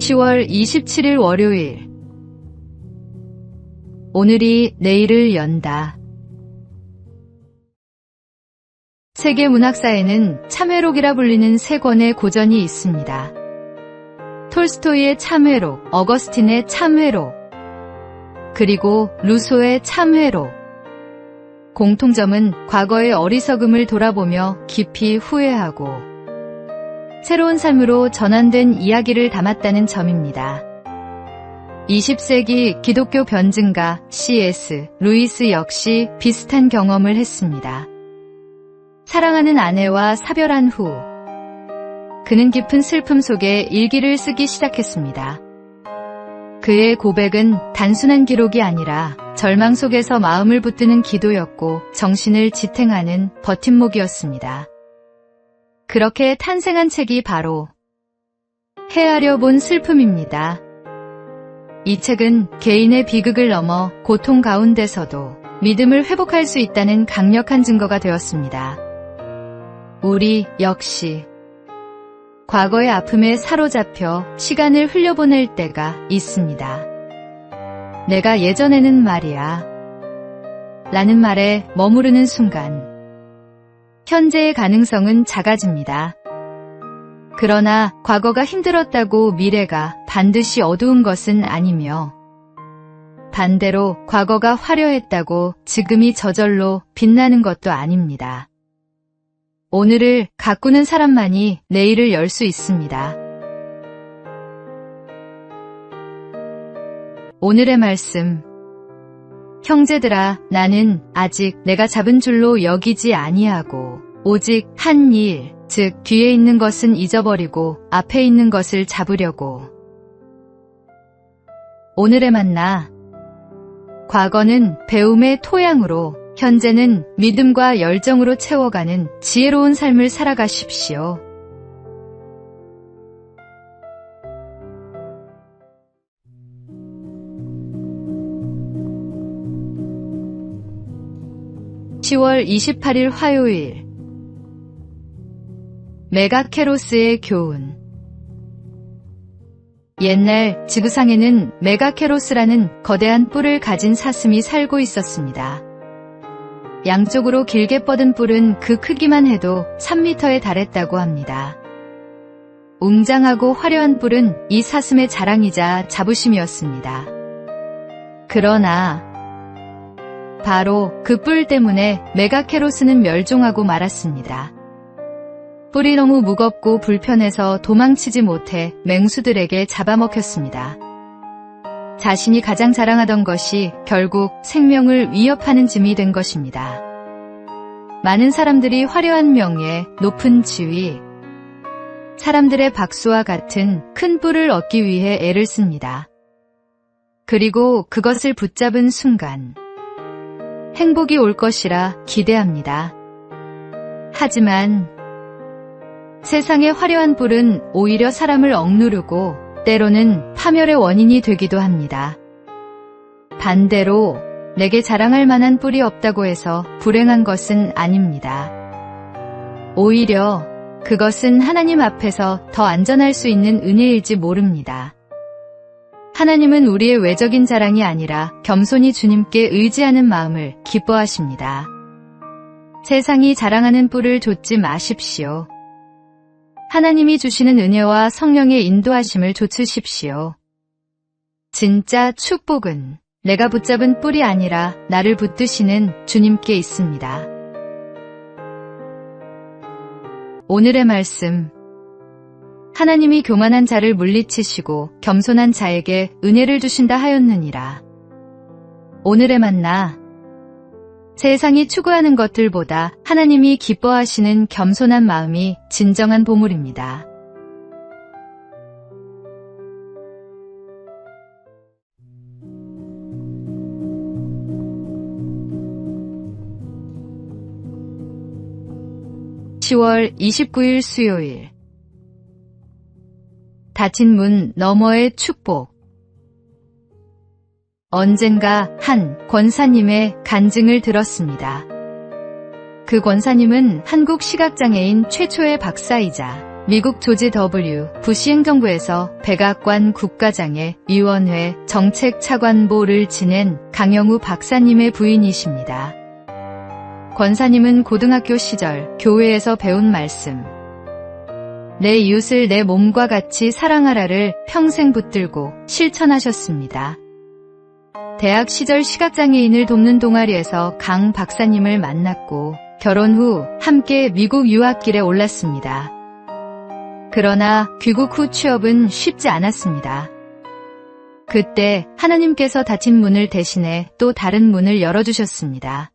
10월 27일 월요일. 오늘이 내일을 연다. 세계 문학사에는 참회록이라 불리는 세 권의 고전이 있습니다. 톨스토이의 참회록, 어거스틴의 참회록, 그리고 루소의 참회록. 공통점은 과거의 어리석음을 돌아보며 깊이 후회하고 새로운 삶으로 전환된 이야기를 담았다는 점입니다. 20세기 기독교 변증가 C.S. 루이스 역시 비슷한 경험을 했습니다. 사랑하는 아내와 사별한 후 그는 깊은 슬픔 속에 일기를 쓰기 시작했습니다. 그의 고백은 단순한 기록이 아니라 절망 속에서 마음을 붙드는 기도였고 정신을 지탱하는 버팀목이었습니다. 그렇게 탄생한 책이 바로 헤아려 본 슬픔입니다. 이 책은 개인의 비극을 넘어 고통 가운데서도 믿음을 회복할 수 있다는 강력한 증거가 되었습니다. 우리 역시 과거의 아픔에 사로잡혀 시간을 흘려보낼 때가 있습니다. 내가 예전에는 말이야 라는 말에 머무르는 순간 현재의 가능성은 작아집니다. 그러나 과거가 힘들었다고 미래가 반드시 어두운 것은 아니며 반대로 과거가 화려했다고 지금이 저절로 빛나는 것도 아닙니다. 오늘을 가꾸는 사람만이 내일을 열 수 있습니다. 오늘의 말씀. 형제들아, 나는 아직 내가 잡은 줄로 여기지 아니하고 오직 한 일, 즉 뒤에 있는 것은 잊어버리고 앞에 있는 것을 잡으려고. 오늘의 만나. 과거는 배움의 토양으로, 현재는 믿음과 열정으로 채워가는 지혜로운 삶을 살아가십시오. (10월 28일) 화요일. 메가케로스의 교훈. 옛날 지구상에는 메가케로스라는 거대한 뿔을 가진 사슴이 살고 있었습니다. 양쪽으로 길게 뻗은 뿔은 그 크기만 해도 3m에 달했다고 합니다. 웅장하고 화려한 뿔은 이 사슴의 자랑이자 자부심이었습니다. 그러나 바로 그 뿔 때문에 메가케로스는 멸종하고 말았습니다. 뿔이 너무 무겁고 불편해서 도망치지 못해 맹수들에게 잡아먹혔습니다. 자신이 가장 자랑하던 것이 결국 생명을 위협하는 짐이 된 것입니다. 많은 사람들이 화려한 명예, 높은 지위, 사람들의 박수와 같은 큰 뿔을 얻기 위해 애를 씁니다. 그리고 그것을 붙잡은 순간 행복이 올 것이라 기대합니다. 하지만 세상의 화려한 뿔은 오히려 사람을 억누르고 때로는 파멸의 원인이 되기도 합니다. 반대로 내게 자랑할 만한 뿔이 없다고 해서 불행한 것은 아닙니다. 오히려 그것은 하나님 앞에서 더 안전할 수 있는 은혜일지 모릅니다. 하나님은 우리의 외적인 자랑이 아니라 겸손히 주님께 의지하는 마음을 기뻐하십니다. 세상이 자랑하는 뿔을 좇지 마십시오. 하나님이 주시는 은혜와 성령의 인도하심을 좇으십시오. 진짜 축복은 내가 붙잡은 뿔이 아니라 나를 붙드시는 주님께 있습니다. 오늘의 말씀. 하나님이 교만한 자를 물리치시고 겸손한 자에게 은혜를 주신다 하였느니라. 오늘의 만나. 세상이 추구하는 것들보다 하나님이 기뻐하시는 겸손한 마음이 진정한 보물입니다. (10월 29일) 수요일. 닫힌 문 너머의 축복. 언젠가 한 권사님의 간증을 들었습니다. 그 권사님은 한국 시각장애인 최초의 박사이자 미국 조지 W. 부시 행정부에서 백악관 국가장애 위원회 정책차관보를 지낸 강영우 박사님의 부인이십니다. 권사님은 고등학교 시절 교회에서 배운 말씀, 내 이웃을 내 몸과 같이 사랑하라를 평생 붙들고 실천하셨습니다. 대학 시절 시각장애인을 돕는 동아리에서 강 박사님을 만났고 결혼 후 함께 미국 유학길에 올랐습니다. 그러나 귀국 후 취업은 쉽지 않았습니다. 그때 하나님께서 닫힌 문을 대신해 또 다른 문을 열어주셨습니다.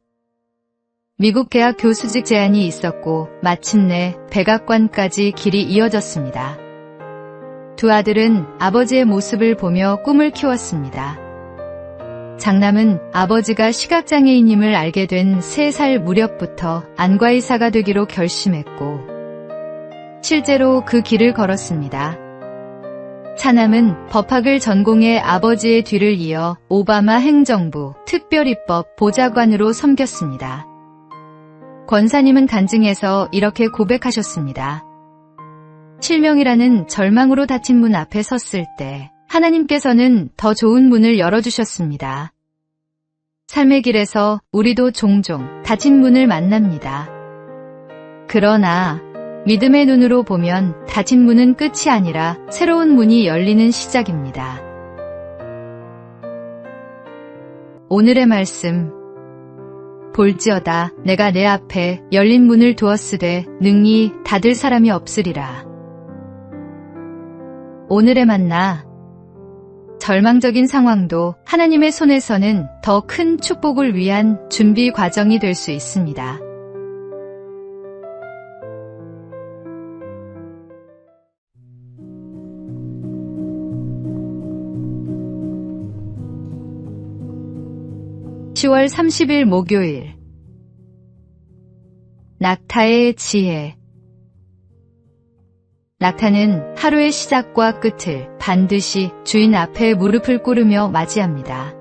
미국 대학 교수직 제안이 있었고 마침내 백악관까지 길이 이어졌습니다. 두 아들은 아버지의 모습을 보며 꿈을 키웠습니다. 장남은 아버지가 시각장애인임을 알게 된 3살 무렵부터 안과의사가 되기로 결심했고 실제로 그 길을 걸었습니다. 차남은 법학을 전공해 아버지의 뒤를 이어 오바마 행정부 특별입법 보좌관으로 섬겼습니다. 권사님은 간증에서 이렇게 고백하셨습니다. 실명이라는 절망으로 닫힌 문 앞에 섰을 때 하나님께서는 더 좋은 문을 열어주셨습니다. 삶의 길에서 우리도 종종 닫힌 문을 만납니다. 그러나 믿음의 눈으로 보면 닫힌 문은 끝이 아니라 새로운 문이 열리는 시작입니다. 오늘의 말씀. 볼지어다 내가 내 앞에 열린 문을 두었으되 능히 닫을 사람이 없으리라. 오늘의 만나. 절망적인 상황도 하나님의 손에서는 더 큰 축복을 위한 준비 과정이 될 수 있습니다. (10월 30일) 목요일. 낙타의 지혜. 낙타는 하루의 시작과 끝을 반드시 주인 앞에 무릎을 꿇으며 맞이합니다.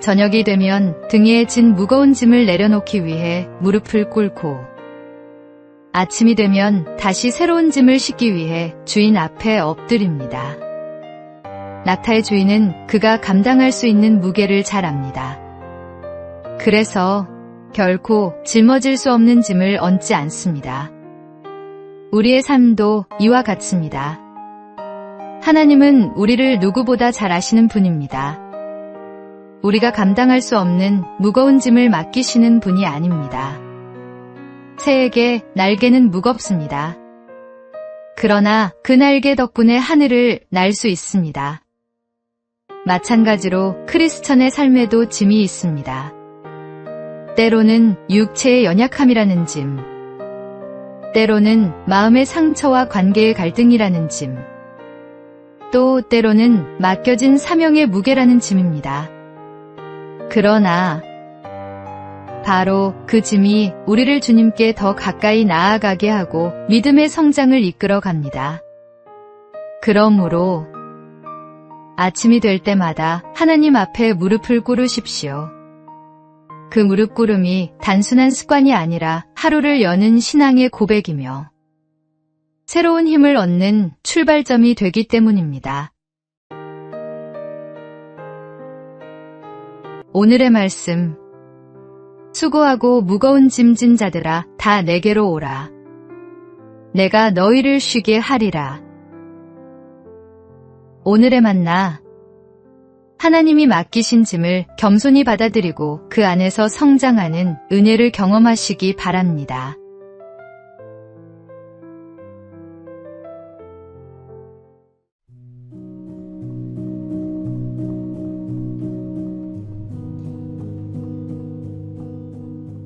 저녁이 되면 등에 진 무거운 짐을 내려놓기 위해 무릎을 꿇고 아침이 되면 다시 새로운 짐을 싣기 위해 주인 앞에 엎드립니다. 낙타의 주인은 그가 감당할 수 있는 무게를 잘 압니다. 그래서 결코 짊어질 수 없는 짐을 얹지 않습니다. 우리의 삶도 이와 같습니다. 하나님은 우리를 누구보다 잘 아시는 분입니다. 우리가 감당할 수 없는 무거운 짐을 맡기시는 분이 아닙니다. 새에게 날개는 무겁습니다. 그러나 그 날개 덕분에 하늘을 날 수 있습니다. 마찬가지로 크리스천의 삶에도 짐이 있습니다. 때로는 육체의 연약함이라는 짐, 때로는 마음의 상처와 관계의 갈등이라는 짐, 또 때로는 맡겨진 사명의 무게라는 짐입니다. 그러나 바로 그 짐이 우리를 주님께 더 가까이 나아가게 하고 믿음의 성장을 이끌어 갑니다. 그러므로 아침이 될 때마다 하나님 앞에 무릎을 꿇으십시오. 그 무릎 꿇음이 단순한 습관이 아니라 하루를 여는 신앙의 고백이며 새로운 힘을 얻는 출발점이 되기 때문입니다. 오늘의 말씀. 수고하고 무거운 짐진 자들아 다 내게로 오라. 내가 너희를 쉬게 하리라. 오늘의 만나. 하나님이 맡기신 짐을 겸손히 받아들이고 그 안에서 성장하는 은혜를 경험하시기 바랍니다.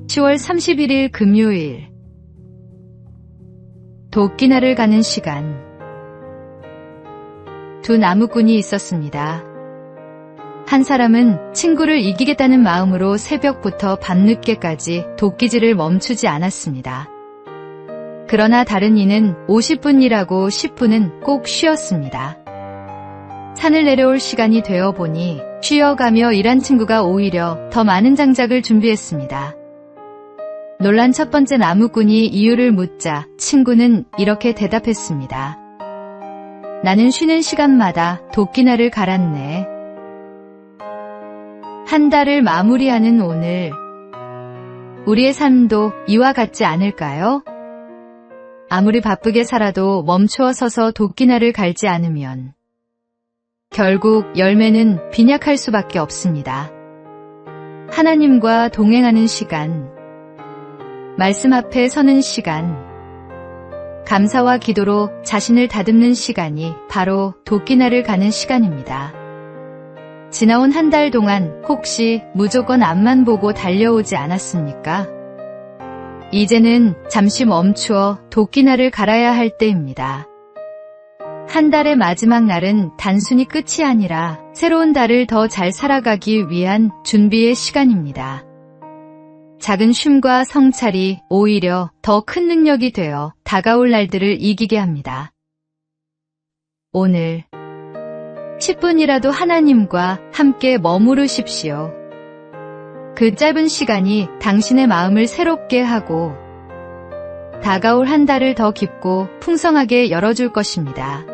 (10월 31일) 금요일. 도끼날을 가는 시간. 두 나무꾼이 있었습니다. 한 사람은 친구를 이기겠다는 마음으로 새벽부터 밤늦게까지 도끼질을 멈추지 않았습니다. 그러나 다른 이는 50분 일하고 10분은 꼭 쉬었습니다. 산을 내려올 시간이 되어 보니 쉬어가며 일한 친구가 오히려 더 많은 장작을 준비했습니다. 놀란 첫 번째 나무꾼이 이유를 묻자 친구는 이렇게 대답했습니다. 나는 쉬는 시간마다 도끼날을 갈았네. 한 달을 마무리하는 오늘, 우리의 삶도 이와 같지 않을까요? 아무리 바쁘게 살아도 멈추어 서서 도끼날을 갈지 않으면 결국 열매는 빈약할 수밖에 없습니다. 하나님과 동행하는 시간, 말씀 앞에 서는 시간, 감사와 기도로 자신을 다듬는 시간이 바로 도끼날을 가는 시간입니다. 지나온 한 달 동안 혹시 무조건 앞만 보고 달려오지 않았습니까? 이제는 잠시 멈추어 도끼날을 갈아야 할 때입니다. 한 달의 마지막 날은 단순히 끝이 아니라 새로운 달을 더 잘 살아가기 위한 준비의 시간입니다. 작은 쉼과 성찰이 오히려 더 큰 능력이 되어 다가올 날들을 이기게 합니다. 오늘 10분이라도 하나님과 함께 머무르십시오. 그 짧은 시간이 당신의 마음을 새롭게 하고 다가올 한 달을 더 깊고 풍성하게 열어줄 것입니다.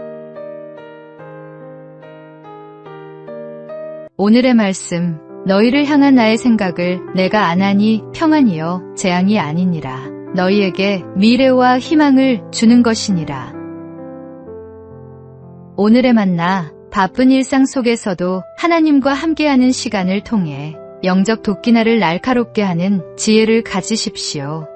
오늘의 말씀, 너희를 향한 나의 생각을 내가 아나니 평안이요 재앙이 아니니라. 너희에게 미래와 희망을 주는 것이니라. 오늘의 만나, 바쁜 일상 속에서도 하나님과 함께하는 시간을 통해 영적 도끼날을 날카롭게 하는 지혜를 가지십시오.